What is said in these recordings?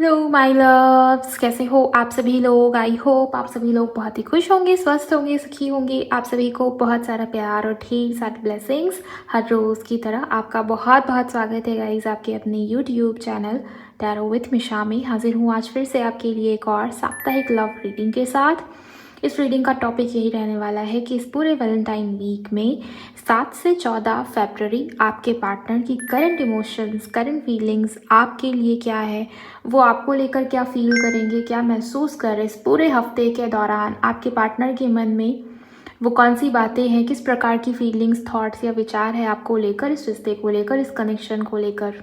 Hello my loves, कैसे हो आप सभी लोग। आई होप आप सभी लोग बहुत ही खुश होंगे, स्वस्थ होंगे, सुखी होंगे। आप सभी को बहुत सारा प्यार और ढेर सारे ब्लेसिंग्स हर रोज़ की तरह। आपका बहुत बहुत स्वागत है गाइज आपके अपने यूट्यूब चैनल टैरो विथ मिशा में। हाजिर हूँ आज फिर से आपके लिए एक और साप्ताहिक लव रीडिंग के साथ। इस रीडिंग का टॉपिक यही रहने वाला है कि इस पूरे वैलेंटाइन वीक में 7 से 14 फरवरी आपके पार्टनर की करंट इमोशंस, करंट फीलिंग्स आपके लिए क्या है, वो आपको लेकर क्या फील करेंगे, क्या महसूस कर रहे इस पूरे हफ्ते के दौरान आपके पार्टनर के मन में वो कौन सी बातें हैं, किस प्रकार की फीलिंग्स, थॉट्स या विचार है आपको लेकर, इस रिश्ते को लेकर, इस कनेक्शन को लेकर।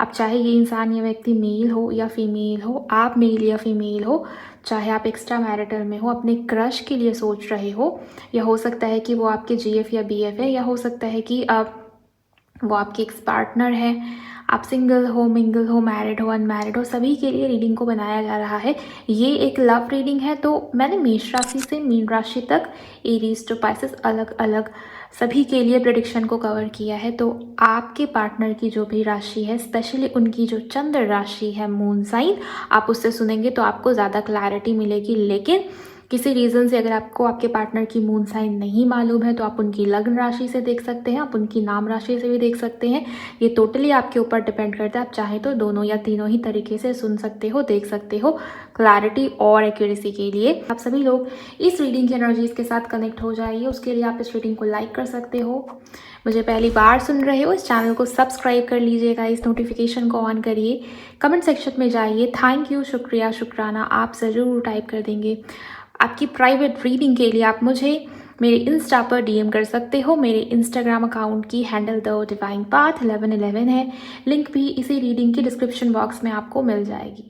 अब चाहे ये इंसान या व्यक्ति मेल हो या फीमेल हो, आप मेल या फीमेल हो, चाहे आप एक्स्ट्रा मैरिटल में हो, अपने क्रश के लिए सोच रहे हो, या हो सकता है कि वो आपके जीएफ या बीएफ है, या हो सकता है कि वो आपके एक्स पार्टनर है। आप सिंगल हो, मिंगल हो, मैरिड हो, अनमैरिड हो, सभी के लिए रीडिंग को बनाया जा रहा है। ये एक लव रीडिंग है, तो मैंने मेष राशि से मीन राशि तक, एरीज टू पाइसेस, अलग अलग सभी के लिए प्रेडिक्शन को कवर किया है। तो आपके पार्टनर की जो भी राशि है, स्पेशली उनकी जो चंद्र राशि है, मून साइन, आप उससे सुनेंगे तो आपको ज़्यादा क्लैरिटी मिलेगी। लेकिन किसी रीज़न से अगर आपको आपके पार्टनर की मून साइन नहीं मालूम है तो आप उनकी लग्न राशि से देख सकते हैं, आप उनकी नाम राशि से भी देख सकते हैं। ये टोटली आपके ऊपर डिपेंड करता है। आप चाहें तो दोनों या तीनों ही तरीके से सुन सकते हो, देख सकते हो। क्लैरिटी और एक्यूरेसी के लिए आप सभी लोग इस रीडिंग की एनर्जीज के साथ कनेक्ट हो जाइए। उसके लिए आप इस रीडिंग को लाइक कर सकते हो। मुझे पहली बार सुन रहे हो, इस चैनल को सब्सक्राइब कर लीजिएगा, इस नोटिफिकेशन को ऑन करिए, कमेंट सेक्शन में जाइए, थैंक यू, शुक्रिया, शुक्राना आप ज़रूर टाइप कर देंगे। आपकी प्राइवेट रीडिंग के लिए आप मुझे मेरे इंस्टा पर डीएम कर सकते हो। मेरे इंस्टाग्राम अकाउंट की हैंडल द डिवाइन पाथ 1111 है। लिंक भी इसी रीडिंग के डिस्क्रिप्शन बॉक्स में आपको मिल जाएगी।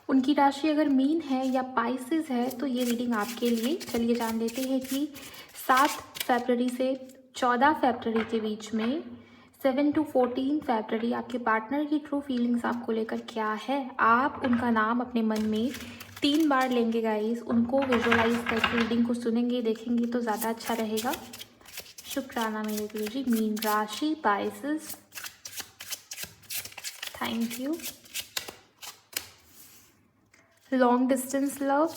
उनकी राशि अगर मीन है या पाइसेस है तो ये रीडिंग आपके लिए। चलिए जान लेते हैं कि 7 फरवरी से 14 फरवरी के बीच में, 7 to 14 फरवरी, आपके पार्टनर की ट्रू फीलिंग्स आपको लेकर क्या है। आप उनका नाम अपने मन में 3 बार लेंगे गाइस, उनको विजुअलाइज करके रीडिंग को सुनेंगे, देखेंगे तो ज़्यादा अच्छा रहेगा। शुक्राना मेरे गुरु जी। मीन राशि, Pisces, thank you. Long distance love,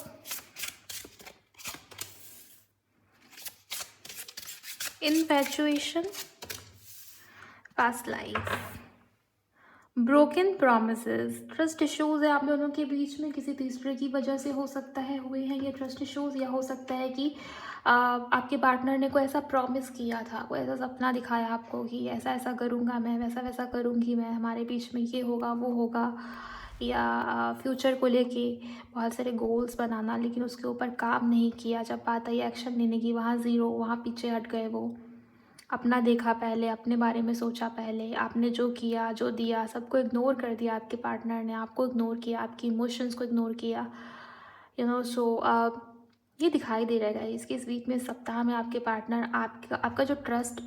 infatuation, past life, broken promises, trust issues है आप दोनों के बीच में, किसी तीसरे की वजह से हो सकता है हुए हैं ये ट्रस्ट इश्यूज, या हो सकता है कि आपके पार्टनर ने कोई ऐसा प्रॉमिस किया था, कोई ऐसा सपना दिखाया आपको कि ऐसा ऐसा करूँगा मैं, वैसा वैसा करूँगी मैं, हमारे बीच में ये होगा वो होगा, या फ्यूचर को लेके बहुत सारे गोल्स बनाना, लेकिन उसके ऊपर काम नहीं किया। जब बात आई एक्शन लेने की, वहाँ ज़ीरो, वहाँ पीछे हट गए वो। अपना देखा पहले, अपने बारे में सोचा पहले, आपने जो किया, जो दिया, सबको इग्नोर कर दिया। आपके पार्टनर ने आपको इग्नोर किया, आपकी इमोशंस को इग्नोर किया, सो ये दिखाई दे रहा है गाइस कि इस वीक में, सप्ताह में, आपके पार्टनर आपका जो ट्रस्ट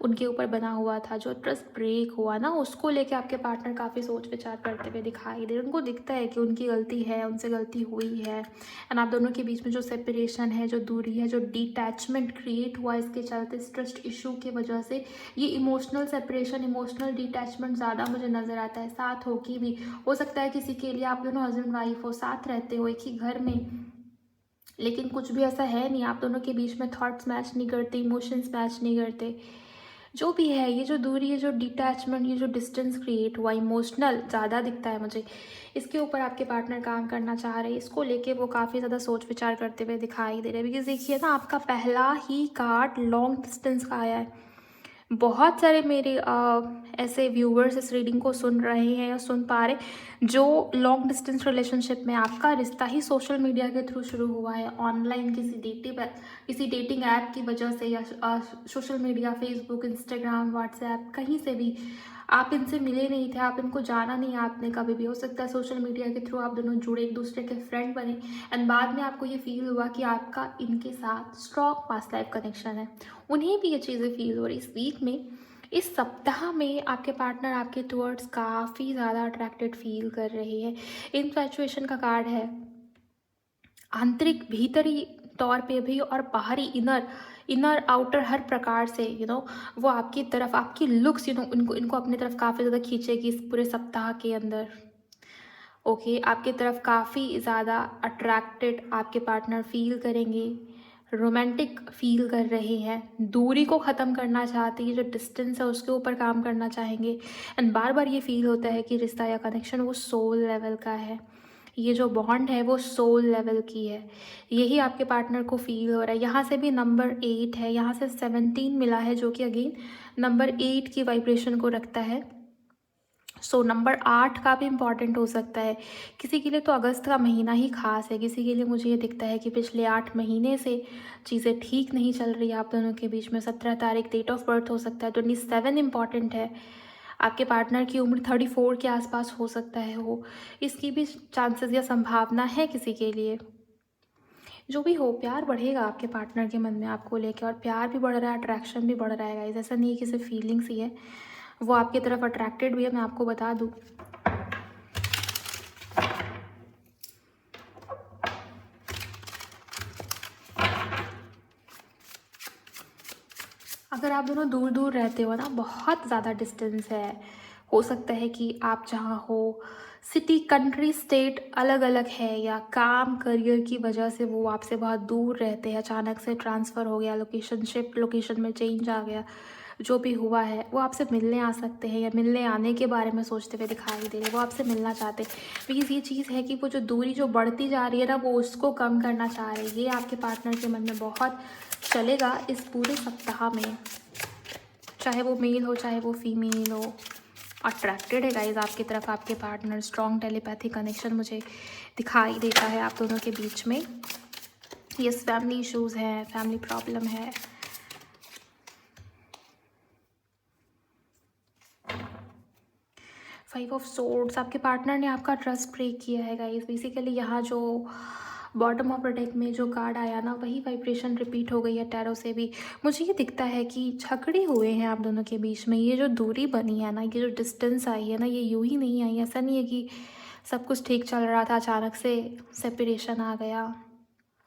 उनके ऊपर बना हुआ था, जो ट्रस्ट ब्रेक हुआ ना, उसको लेके आपके पार्टनर काफ़ी सोच विचार करते हुए दिखाई दे रहे। उनको दिखता है कि उनकी गलती है, उनसे गलती हुई है। एंड आप दोनों के बीच में जो सेपरेशन है, जो दूरी है, जो डिटैचमेंट क्रिएट हुआ इसके चलते, इस ट्रस्ट इशू की वजह से, ये इमोशनल सेपरेशन, इमोशनल डिटैचमेंट ज़्यादा मुझे नज़र आता है। साथ हो की भी हो सकता है किसी के लिए आप दोनों हस्बैंड वाइफ हो, साथ रहते हो एक ही घर में, लेकिन कुछ भी ऐसा है नहीं, आप दोनों के बीच में थॉट्स मैच नहीं करते, इमोशंस मैच नहीं करते। जो भी है, ये जो दूरी, ये जो डिटैचमेंट, ये जो डिस्टेंस क्रिएट हुआ, इमोशनल ज़्यादा दिखता है मुझे। इसके ऊपर आपके पार्टनर काम करना चाह रहे हैं, इसको लेके वो काफ़ी ज़्यादा सोच विचार करते हुए दिखाई दे रहे हैं। बिकॉज देखिए ना, आपका पहला ही कार्ड लॉन्ग डिस्टेंस का आया है। बहुत सारे मेरे ऐसे व्यूवर्स इस रीडिंग को सुन रहे हैं या सुन पा रहे, जो लॉन्ग डिस्टेंस रिलेशनशिप में, आपका रिश्ता ही सोशल मीडिया के थ्रू शुरू हुआ है, ऑनलाइन किसी डेटिंग ऐप की वजह से, या social media, Facebook, Instagram, WhatsApp, कहीं से भी आप इनसे मिले नहीं थे, आप इनको जाना नहीं आपने कभी भी। हो सकता है सोशल मीडिया के थ्रू आप दोनों जुड़े, एक दूसरे के फ्रेंड बने, एंड बाद में आपको ये फील हुआ कि आपका इनके साथ स्ट्रॉन्ग पास्ट लाइफ कनेक्शन है। उन्हें भी ये चीज़ें फील हो रही। इस वीक में, इस सप्ताह में, आपके पार्टनर आपके टुवर्ड्स काफ़ी ज़्यादा अट्रैक्टेड फील कर रहे हैं। इन्फैचुएशन का कार्ड है। आंतरिक, भीतरी तौर पे भी और बाहरी, इनर आउटर, हर प्रकार से वो आपकी तरफ, आपकी लुक्स इनको अपनी तरफ काफ़ी ज़्यादा खींचेगी इस पूरे सप्ताह के अंदर। ओके, आपकी तरफ काफ़ी ज़्यादा अट्रैक्टेड आपके पार्टनर फील करेंगे, रोमांटिक फील कर रहे हैं, दूरी को ख़त्म करना चाहते हैं, जो डिस्टेंस है उसके ऊपर काम करना चाहेंगे। एंड बार बार ये फील होता है कि रिश्ता या कनेक्शन वो सोल लेवल का है, ये जो बॉन्ड है वो सोल लेवल की है। यही आपके पार्टनर को फील हो रहा है। यहाँ से भी नंबर 8 है, यहाँ से 17 मिला है, जो कि अगेन नंबर 8 की वाइब्रेशन को रखता है। सो नंबर 8 का भी इम्पॉर्टेंट हो सकता है। किसी के लिए तो अगस्त का महीना ही खास है, किसी के लिए मुझे ये दिखता है कि पिछले 8 महीने से चीज़ें ठीक नहीं चल रही है आप दोनों के बीच में। 17 तारीख डेट ऑफ बर्थ हो सकता है, 27 इम्पॉर्टेंट है। आपके पार्टनर की उम्र 34 के आसपास हो सकता है हो, इसकी भी चांसेस या संभावना है किसी के लिए। जो भी हो, प्यार बढ़ेगा आपके पार्टनर के मन में आपको लेके, और प्यार भी बढ़ रहा है, अट्रैक्शन भी बढ़ रहा है गाइस। ऐसा नहीं है कि सिर्फ फीलिंग्स ही है, वो आपकी तरफ अट्रैक्टेड भी है, मैं आपको बता दूँ। अगर आप दोनों दूर दूर रहते हो ना, बहुत ज़्यादा डिस्टेंस है, हो सकता है कि आप जहाँ हो, सिटी, कंट्री, स्टेट अलग अलग है, या काम करियर की वजह से वो आपसे बहुत दूर रहते हैं, अचानक से ट्रांसफ़र हो गया, लोकेशन में चेंज आ गया, जो भी हुआ है वो आपसे मिलने आ सकते हैं, या मिलने आने के बारे में सोचते हुए दिखाई दे रहे हैं, वो आपसे मिलना चाहते हैं। प्लीज़ ये चीज़ है कि वो जो दूरी जो बढ़ती जा रही है ना, वो उसको कम करना चाह रहे हैं। ये आपके पार्टनर के मन में बहुत चलेगा इस पूरे सप्ताह में, चाहे वो मेल हो चाहे वो फीमेल हो। अट्रैक्टेड है गाइज आपकी तरफ आपके पार्टनर, स्ट्रॉन्ग टेलीपैथी कनेक्शन मुझे दिखाई देता है आप दोनों के बीच में। यस, फैमिली इश्यूज़ हैं, फैमिली प्रॉब्लम है। फाइव ऑफ सोर्ड्स, आपके पार्टनर ने आपका ट्रस्ट ब्रेक किया है गाइस। बेसिकली यहाँ जो बॉटम ऑफ द डेक में जो कार्ड आया ना, वही वाइब्रेशन रिपीट हो गई है टैरो से भी। मुझे ये दिखता है कि झगड़े हुए हैं आप दोनों के बीच में। ये जो दूरी बनी है ना, ये जो डिस्टेंस आई है ना, ये यूं ही नहीं आई। ऐसा नहीं है कि सब कुछ ठीक चल रहा था, अचानक से सेपरेशन आ गया,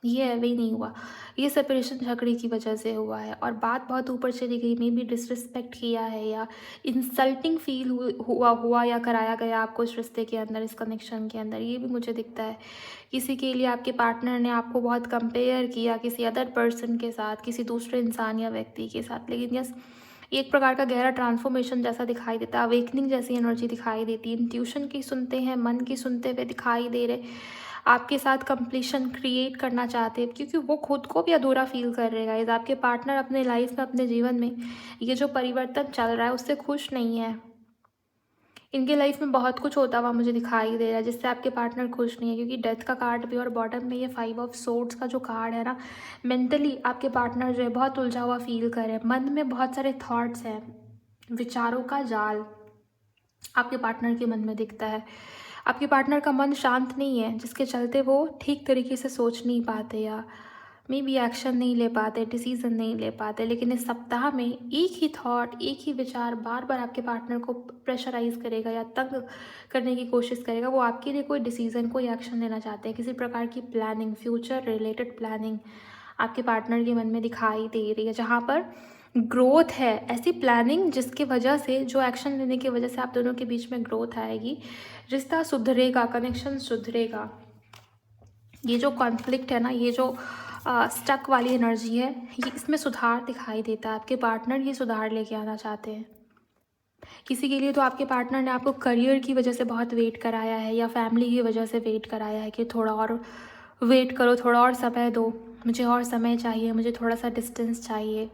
ये अभी नहीं हुआ। ये सेपरेशन झगड़े की वजह से हुआ है, और बात बहुत ऊपर चली गई। मे बी डिसरिस्पेक्ट किया है, या इंसल्टिंग फील हुआ या कराया गया आपको इस रिश्ते के अंदर, इस कनेक्शन के अंदर, ये भी मुझे दिखता है। किसी के लिए आपके पार्टनर ने आपको बहुत कंपेयर किया किसी अदर पर्सन के साथ, किसी दूसरे इंसान या व्यक्ति के साथ। लेकिन यस, एक प्रकार का गहरा ट्रांसफॉर्मेशन जैसा दिखाई देता है, अवेकनिंग जैसी एनर्जी दिखाई देती है। इंट्यूशन की सुनते हैं, मन की सुनते हुए दिखाई दे रहे, आपके साथ कंप्लीशन क्रिएट करना चाहते हैं, क्योंकि वो खुद को भी अधूरा फील कर रहे गाइस। आपके पार्टनर अपने लाइफ में, अपने जीवन में ये जो परिवर्तन चल रहा है उससे खुश नहीं है। इनके लाइफ में बहुत कुछ होता हुआ मुझे दिखाई दे रहा है जिससे आपके पार्टनर खुश नहीं है, क्योंकि डेथ का कार्ड भी, और बॉटम में ये 5 ऑफ सोर्ड्स का जो कार्ड है ना, मेंटली आपके पार्टनर जो है बहुत उलझा हुआ फील कर रहे हैं। मन में बहुत सारे थॉट्स हैं, विचारों का जाल आपके पार्टनर के मन में दिखता है। आपके पार्टनर का मन शांत नहीं है, जिसके चलते वो ठीक तरीके से सोच नहीं पाते, या मे बी एक्शन नहीं ले पाते, डिसीजन नहीं ले पाते। लेकिन इस सप्ताह में एक ही थॉट, एक ही विचार बार बार आपके पार्टनर को प्रेशराइज करेगा या तंग करने की कोशिश करेगा। वो आपके लिए कोई डिसीजन, कोई एक्शन लेना चाहते हैं, किसी प्रकार की प्लानिंग, फ्यूचर रिलेटेड प्लानिंग आपके पार्टनर के मन में दिखाई दे रही है, जहाँ पर ग्रोथ है। ऐसी प्लानिंग जिसकी वजह से, जो एक्शन लेने की वजह से आप दोनों के बीच में ग्रोथ आएगी, रिश्ता सुधरेगा, कनेक्शन सुधरेगा। ये जो कॉन्फ्लिक्ट है ना, ये जो स्टक वाली एनर्जी है, ये इसमें सुधार दिखाई देता है। आपके पार्टनर ये सुधार लेके आना चाहते हैं। किसी के लिए तो आपके पार्टनर ने आपको करियर की वजह से बहुत वेट कराया है, या फैमिली की वजह से वेट कराया है कि थोड़ा और वेट करो, थोड़ा और समय दो, मुझे और समय चाहिए, मुझे थोड़ा सा डिस्टेंस चाहिए।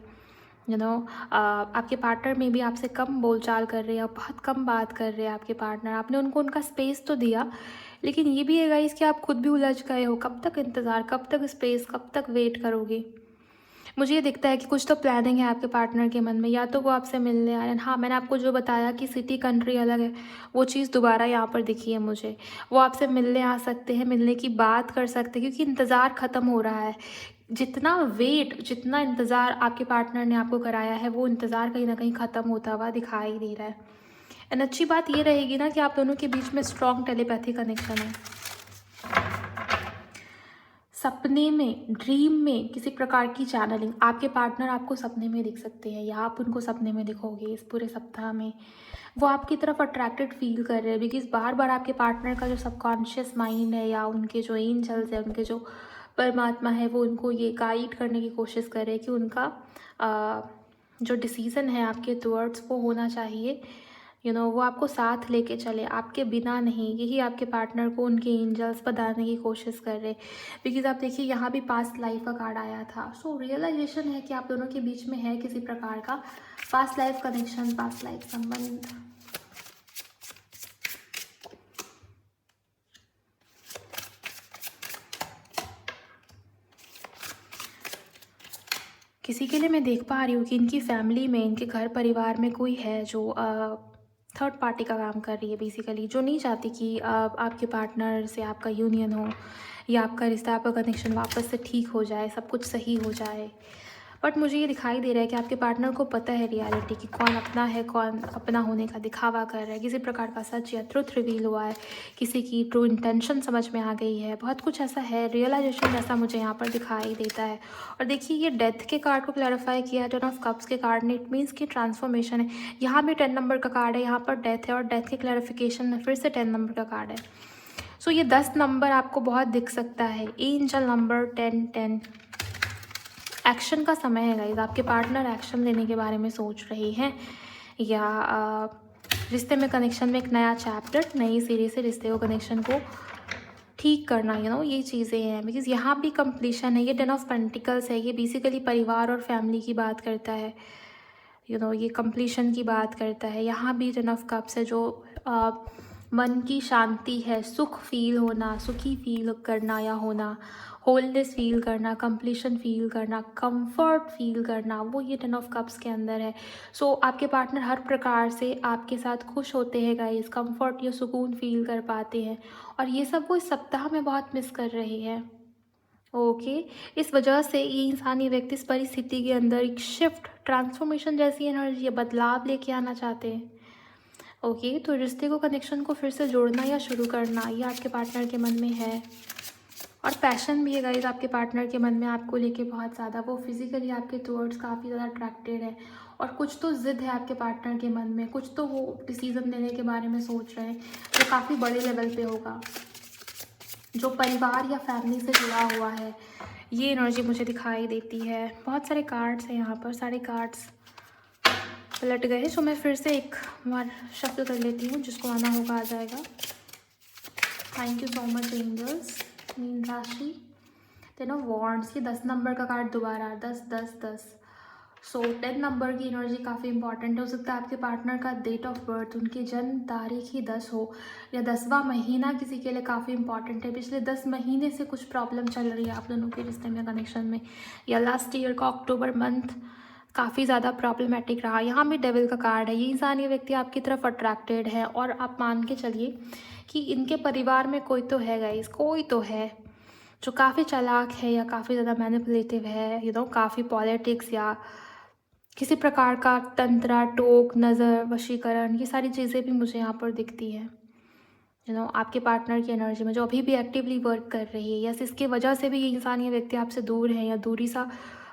आपके पार्टनर में भी आपसे कम बोलचाल कर रहे हैं, बहुत कम बात कर रहे हैं आपके पार्टनर। आपने उनको उनका स्पेस तो दिया, लेकिन ये भी है गाइस कि आप खुद भी उलझ गए हो। कब तक इंतज़ार, कब तक स्पेस, कब तक वेट करोगे। मुझे ये दिखता है कि कुछ तो प्लानिंग है आपके पार्टनर के मन में, या तो वो आपसे मिलने आ रहे हैं। हाँ, मैंने आपको जो बताया कि सिटी कंट्री अलग है, वो चीज़ दोबारा यहाँ पर दिखी है मुझे। वो आपसे मिलने आ सकते हैं, मिलने की बात कर सकते हैं, क्योंकि इंतज़ार ख़त्म हो रहा है। जितना वेट, जितना इंतज़ार आपके पार्टनर ने आपको कराया है, वो इंतज़ार कहीं ना कहीं ख़त्म होता हुआ दिखाई दे रहा है। एंड अच्छी बात ये रहेगी ना कि आप दोनों के बीच में स्ट्रॉन्ग टेलीपैथी कनेक्शन है। सपने में, ड्रीम में किसी प्रकार की चैनलिंग, आपके पार्टनर आपको सपने में दिख सकते हैं या आप उनको सपने में दिखोगे इस पूरे सप्ताह में। वो आपकी तरफ अट्रैक्टेड फील कर रहे हैं, बिकॉज़ बार बार आपके पार्टनर का जो सबकॉन्शियस माइंड है या उनके जो एंजल्स है, उनके जो परमात्मा है, वो उनको ये गाइड करने की कोशिश कर रहे हैं कि उनका जो डिसीज़न है आपके टुवर्ड्स वो होना चाहिए। वो आपको साथ लेके चले, आपके बिना नहीं। यही आपके पार्टनर को उनके एंजल्स बताने की कोशिश कर रहे। बिकॉज़ आप देखिए यहाँ भी पास्ट लाइफ का कार्ड आया था। सो रियलाइजेशन है कि आप दोनों के बीच में है किसी प्रकार का past life connection, past life संबंध। किसी के लिए मैं देख पा रही हूँ कि इनकी फैमिली में, इनके घर परिवार में कोई है जो थर्ड पार्टी का काम कर रही है बेसिकली, जो नहीं चाहती कि आपके पार्टनर से आपका यूनियन हो या आपका रिश्ता, आपका कनेक्शन वापस से ठीक हो जाए, सब कुछ सही हो जाए। बट मुझे ये दिखाई दे रहा है कि आपके पार्टनर को पता है रियलिटी कि कौन अपना है, कौन अपना होने का दिखावा कर रहा है। किसी प्रकार का सच या ट्रुथ रिवील हुआ है, किसी की ट्रू इंटेंशन समझ में आ गई है, बहुत कुछ ऐसा है, रियलाइजेशन जैसा मुझे यहाँ पर दिखाई देता है। और देखिए ये डेथ के कार्ड को क्लैरिफाई किया है, 10 ऑफ कप्स के कार्ड ने। इट मीन्स कि ट्रांसफॉर्मेशन है। यहाँ भी 10 नंबर का कार्ड है, यहाँ पर डेथ है, और डेथ के क्लैरिफिकेशन में फिर से 10 नंबर का कार्ड है। सो ये 10 नंबर आपको बहुत दिख सकता है। एंजल नंबर 1010 एक्शन का समय है गाइज। आपके पार्टनर एक्शन लेने के बारे में सोच रहे हैं, या रिश्ते में, कनेक्शन में एक नया चैप्टर, नई सिरे से रिश्ते को, कनेक्शन को ठीक करना, ये चीज़ें हैं। बिकॉज यहाँ भी कंप्लीशन है। ये 10 ऑफ पेंटिकल्स है, ये बेसिकली परिवार और फैमिली की बात करता है। ये कंप्लीशन की बात करता है। यहाँ भी 10 ऑफ कप्स है, जो मन की शांति है, सुख फील होना, सुखी फील करना या होना, होलनेस फील करना, कंप्लीशन फील करना, कंफर्ट फील करना, वो ये 10 ऑफ कप्स के अंदर है। सो आपके पार्टनर हर प्रकार से आपके साथ खुश होते हैं गाइस, कंफर्ट या सुकून फील कर पाते हैं, और ये सब वो इस सप्ताह में बहुत मिस कर रहे हैं। ओके इस वजह से ये इंसान, ये व्यक्ति इस परिस्थिति के अंदर एक शिफ्ट, ट्रांसफॉर्मेशन जैसी एनर्जी, बदलाव लेके आना चाहते हैं। ओके तो रिश्ते को, कनेक्शन को फिर से जोड़ना या शुरू करना, ये आपके पार्टनर के मन में है। और पैशन भी है गाइस आपके पार्टनर के मन में आपको लेके बहुत ज़्यादा। वो फिजिकली आपके टुवर्ड्स काफ़ी ज़्यादा अट्रैक्टेड है, और कुछ तो ज़िद है आपके पार्टनर के मन में, कुछ तो वो डिसीज़न लेने के बारे में सोच रहे हैं जो काफ़ी बड़े लेवल पे होगा, जो परिवार या फैमिली से जुड़ा हुआ है। ये एनर्जी मुझे दिखाई देती है। बहुत सारे कार्ड्स हैं यहाँ पर, सारे कार्ड्स पलट गए। सो मैं फिर से एक बार शफल कर लेती हूँ, जिसको आना होगा आ जाएगा। Thank you so much angels. मीन राशि 10 ऑफ वॉन्ड्स, ये 10 नंबर का कार्ड दोबारा, 10 10 10। सो 10 नंबर की एनर्जी काफ़ी इंपॉर्टेंट हो सकता है। आपके पार्टनर का डेट ऑफ बर्थ, उनकी जन्म तारीख ही 10 हो, या 10वां महीना किसी के लिए काफ़ी इंपॉर्टेंट है। पिछले 10 महीने से कुछ प्रॉब्लम चल रही है आप दोनों के रिश्ते में, कनेक्शन में, या लास्ट ईयर का अक्टूबर मंथ काफ़ी ज़्यादा प्रॉब्लमेटिक रहा। यहाँ भी डेविल का कार्ड है। ये इंसान, ये व्यक्ति आपकी तरफ अट्रैक्टेड है, और आप मान के चलिए कि इनके परिवार में कोई तो है गाइस, कोई तो है जो काफ़ी चालाक है या काफ़ी ज़्यादा मैनिपुलेटिव है, काफ़ी पॉलिटिक्स या किसी प्रकार का तंत्र, टोक, नज़र, वशीकरण, ये सारी चीज़ें भी मुझे यहाँ पर दिखती है। आपके पार्टनर की एनर्जी में जो अभी भी एक्टिवली वर्क कर रही है, या इसकी वजह से भी ये इंसान, ये व्यक्ति आपसे दूर है, या दूरी सा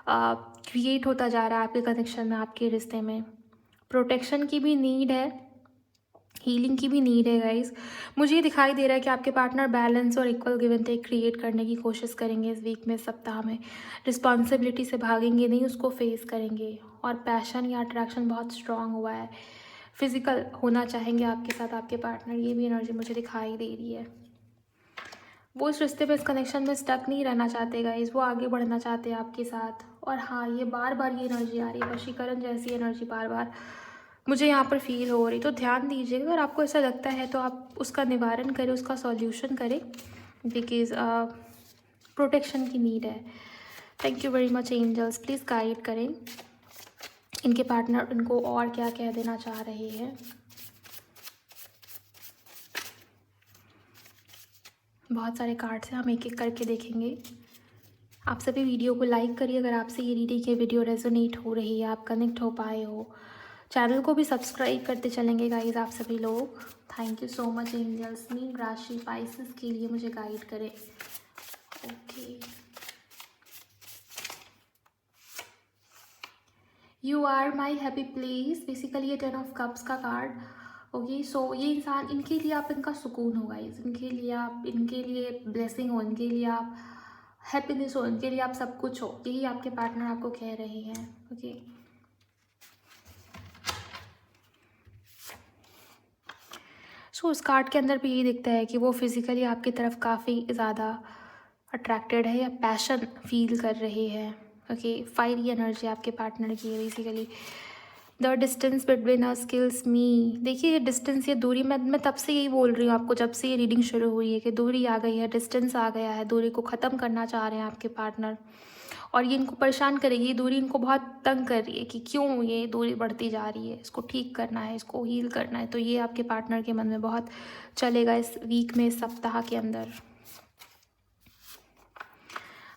क्रिएट होता जा रहा है आपके कनेक्शन में, आपके रिश्ते में। प्रोटेक्शन की भी नीड है, हीलिंग की भी नीड है गाइस। मुझे ये दिखाई दे रहा है कि आपके पार्टनर बैलेंस और equal give and take create करने की कोशिश करेंगे इस वीक में, सप्ताह में। रिस्पॉन्सिबिलिटी से भागेंगे नहीं, उसको फेस करेंगे। और पैशन या अट्रैक्शन बहुत स्ट्रांग हुआ है, फिजिकल होना चाहेंगे आपके साथ आपके पार्टनर, ये भी एनर्जी मुझे दिखाई दे रही है। वो इस रिश्ते में, इस कनेक्शन में स्टक नहीं रहना चाहते गाइस, वो आगे बढ़ना चाहते हैं आपके साथ। और हाँ, ये बार बार ये एनर्जी आ रही है, वशीकरण जैसी एनर्जी बार बार मुझे यहाँ पर फील हो रही। तो ध्यान दीजिएगा, अगर आपको ऐसा लगता है तो आप उसका निवारण करें, उसका सॉल्यूशन करें, बिकॉज़ प्रोटेक्शन की नीड है। Thank you very much angels. Please guide करें इनके पार्टनर इनको और क्या कह देना चाह रहे हैं। बहुत सारे कार्ड्स हैं, हम एक एक करके देखेंगे। आप सभी वीडियो को लाइक करिए अगर आपसे ये रीडिंग के वीडियो रेजोनेट हो रही है, आप कनेक्ट हो पाए हो। चैनल को भी सब्सक्राइब करते चलेंगे गाइज आप सभी लोग। Thank you so much angels. मीन राशि स्पाइसेस के लिए मुझे गाइड करें। Okay you are my happy place, basically ये 10 ऑफ कप्स का कार्ड। ओके, सो ये इंसान, इनके लिए आप इनका सुकून हो गाइस, इनके लिए आप, इनके लिए ब्लेसिंग हो, इनके लिए आप हैप्पीनेस हो, इनके लिए आप सब कुछ हो, यही आपके पार्टनर आपको कह रहे हैं। ओके, सो उस कार्ड के अंदर भी यही दिखता है कि वो फिज़िकली आपकी तरफ काफ़ी ज़्यादा अट्रैक्टेड है या पैशन फील कर रहे हैं। ओके, फायरी एनर्जी आपके पार्टनर की है basically. The distance between us kills me, देखिए ये डिस्टेंस, ये दूरी, मैं तब से यही बोल रही हूँ आपको, जब से ये रीडिंग शुरू हुई है कि दूरी आ गई है, डिस्टेंस आ गया है, दूरी को ख़त्म करना चाह रहे हैं आपके पार्टनर। और ये इनको परेशान करेगी, ये दूरी इनको बहुत तंग कर रही है कि क्यों ये दूरी बढ़ती जा रही है, इसको ठीक करना है, इसको हील करना है। तो ये आपके पार्टनर के मन में बहुत चलेगा इस वीक में, इस सप्ताह के अंदर।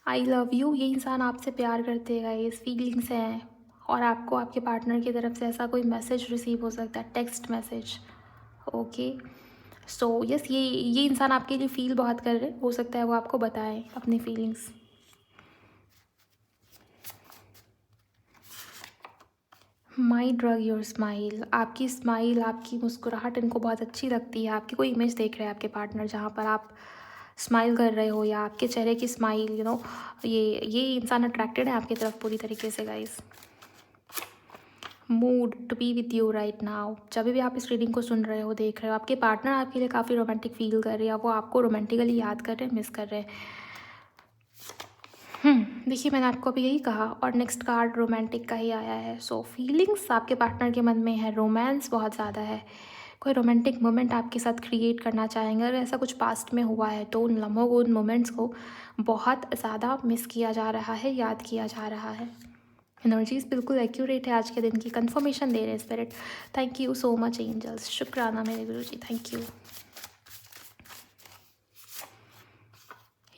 आई लव यू, ये इंसान आपसे प्यार करते हैं, ये फीलिंग्स हैं। और आपको आपके पार्टनर की तरफ से ऐसा कोई मैसेज रिसीव हो सकता है, text message. Okay, so yes, ये इंसान आपके लिए फील बहुत कर रहे हैं, हो सकता है वो आपको बताएं अपनी feelings. My drug your smile, आपकी स्माइल, आपकी मुस्कुराहट इनको बहुत अच्छी लगती है। आपकी कोई इमेज देख रहे हैं आपके पार्टनर जहाँ पर आप स्माइल कर रहे हो, या आपके चेहरे की स्माइल, यू नो, ये इंसान अट्रैक्टेड है आपकी तरफ पूरी तरीके से guys. Mood to be with you right now, जब भी आप इस रीडिंग को सुन रहे हो, देख रहे हो, आपके पार्टनर आपके लिए काफ़ी रोमांटिक फील कर रहे हैं, वो आपको रोमांटिकली याद कर रहे हैं, मिस कर रहे हैं। देखिए मैंने आपको अभी यही कहा, और नेक्स्ट कार्ड रोमांटिक का ही आया है। सो फीलिंग्स आपके पार्टनर के मन में है, रोमांस बहुत ज़्यादा है, कोई रोमांटिक मोमेंट आपके साथ क्रिएट करना चाहेंगे। अगर ऐसा कुछ पास्ट में हुआ है तो उन लम्हों को, उन मोमेंट्स को बहुत ज़्यादा मिस किया जा रहा है, याद किया जा रहा है। एनर्जीज बिल्कुल एक्यूरेट है आज के दिन की, कंफर्मेशन दे रहे हैं spirit. Thank you so much angels, शुक्राना मेरे guruji, thank you.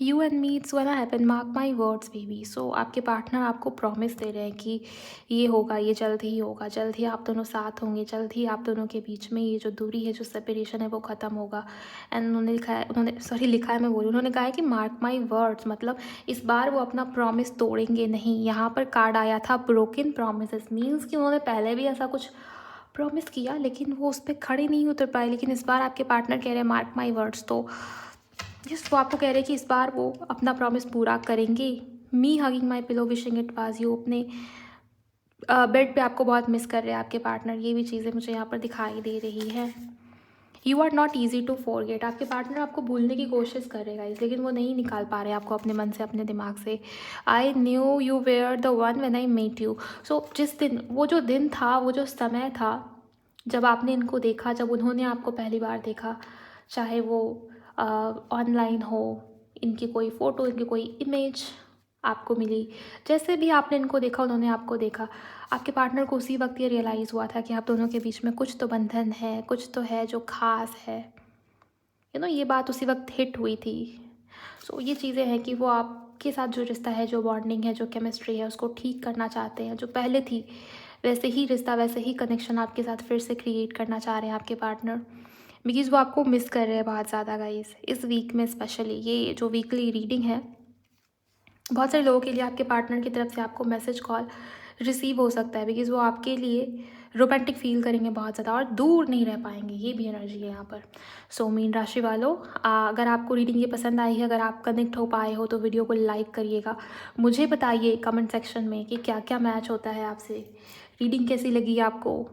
You and me it's gonna happen, mark my words baby. So आपके पार्टनर आपको प्रॉमिस दे रहे हैं कि ये होगा, ये जल्द ही होगा, जल्द ही आप दोनों साथ होंगे, जल्द ही आप दोनों के बीच में ये जो दूरी है, जो सेपरेशन है, वो ख़त्म होगा। एंड उन्होंने लिखा है, लिखा है, मैं बोलूँ, उन्होंने कहा है कि मार्क माई वर्ड्स, मतलब इस बार वो अपना प्रॉमिस तोड़ेंगे नहीं। यहाँ पर कार्ड आया था ब्रोकन प्रोमिस, मीन्स कि उन्होंने पहले भी ऐसा कुछ प्रॉमिस किया लेकिन वो उस पर खड़े नहीं उतर पाए, लेकिन इस बार आपके पार्टनर कह रहे हैं मार्क माई वर्ड्स। तो जिस वो आपको कह रहे हैं कि इस बार वो अपना प्रॉमिस पूरा करेंगे। Me hugging my pillow wishing it was you, अपने बेड पे आपको बहुत मिस कर रहे हैं आपके पार्टनर, ये भी चीज़ें मुझे यहाँ पर दिखाई दे रही है। You are not easy to forget, आपके पार्टनर आपको भूलने की कोशिश करेगा इस, लेकिन वो नहीं निकाल पा रहे आपको अपने मन से, अपने दिमाग से। I knew you were the one when I met you. So जिस दिन, वो जो दिन था, वो जो समय था जब आपने इनको देखा, जब उन्होंने आपको पहली बार देखा, चाहे वो ऑनलाइन हो, इनकी कोई फ़ोटो, इनकी कोई इमेज आपको मिली, जैसे भी आपने इनको देखा, उन्होंने आपको देखा, आपके पार्टनर को उसी वक्त ये रियलाइज़ हुआ था कि आप दोनों के बीच में कुछ तो बंधन है, कुछ तो है जो ख़ास है। यू नो, ये बात उसी वक्त हिट हुई थी। सो ये चीज़ें हैं कि वो आपके साथ जो रिश्ता है, जो बॉन्डिंग है, जो केमिस्ट्री है, उसको ठीक करना चाहते हैं। जो पहले थी वैसे ही रिश्ता, वैसे ही कनेक्शन आपके साथ फिर से क्रिएट करना चाह रहे हैं आपके पार्टनर, बिकॉज़ वो आपको मिस कर रहे हैं बहुत ज़्यादा गाइस। इस वीक में स्पेशली, ये जो वीकली रीडिंग है, बहुत सारे लोगों के लिए आपके पार्टनर की तरफ से आपको मैसेज, कॉल रिसीव हो सकता है, बिकॉज़ वो आपके लिए रोमांटिक फील करेंगे बहुत ज़्यादा और दूर नहीं रह पाएंगे, ये भी एनर्जी है यहाँ पर। सो मीन राशि वालों, अगर आपको रीडिंग ये पसंद आई है, अगर आप कनेक्ट हो पाए हो, तो वीडियो को लाइक करिएगा। मुझे बताइए कमेंट सेक्शन में कि क्या क्या मैच होता है आपसे, रीडिंग कैसी लगी आपको।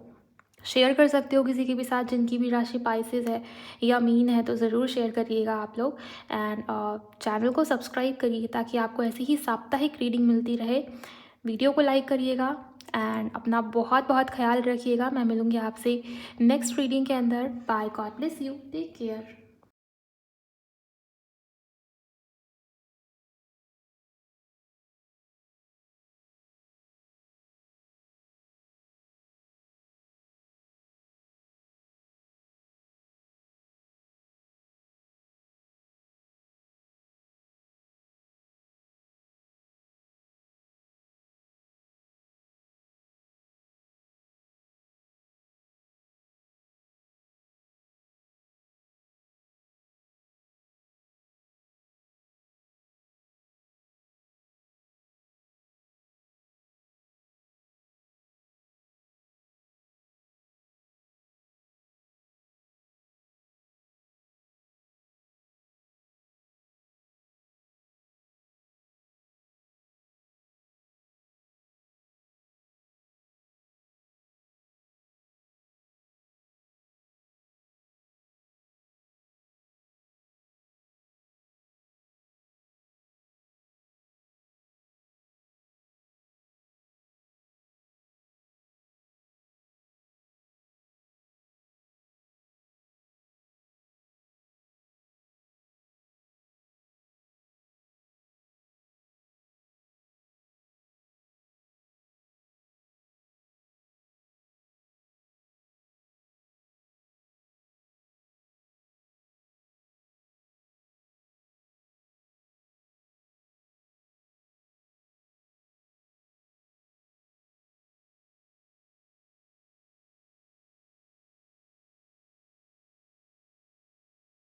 शेयर कर सकते हो किसी के भी साथ जिनकी भी राशि पाइसेस है या मीन है, तो ज़रूर शेयर करिएगा आप लोग। एंड चैनल को सब्सक्राइब करिए ताकि आपको ऐसी ही साप्ताहिक रीडिंग मिलती रहे। वीडियो को लाइक करिएगा एंड अपना बहुत बहुत ख्याल रखिएगा। मैं मिलूँगी आपसे नेक्स्ट रीडिंग के अंदर। Bye, God bless you, take care.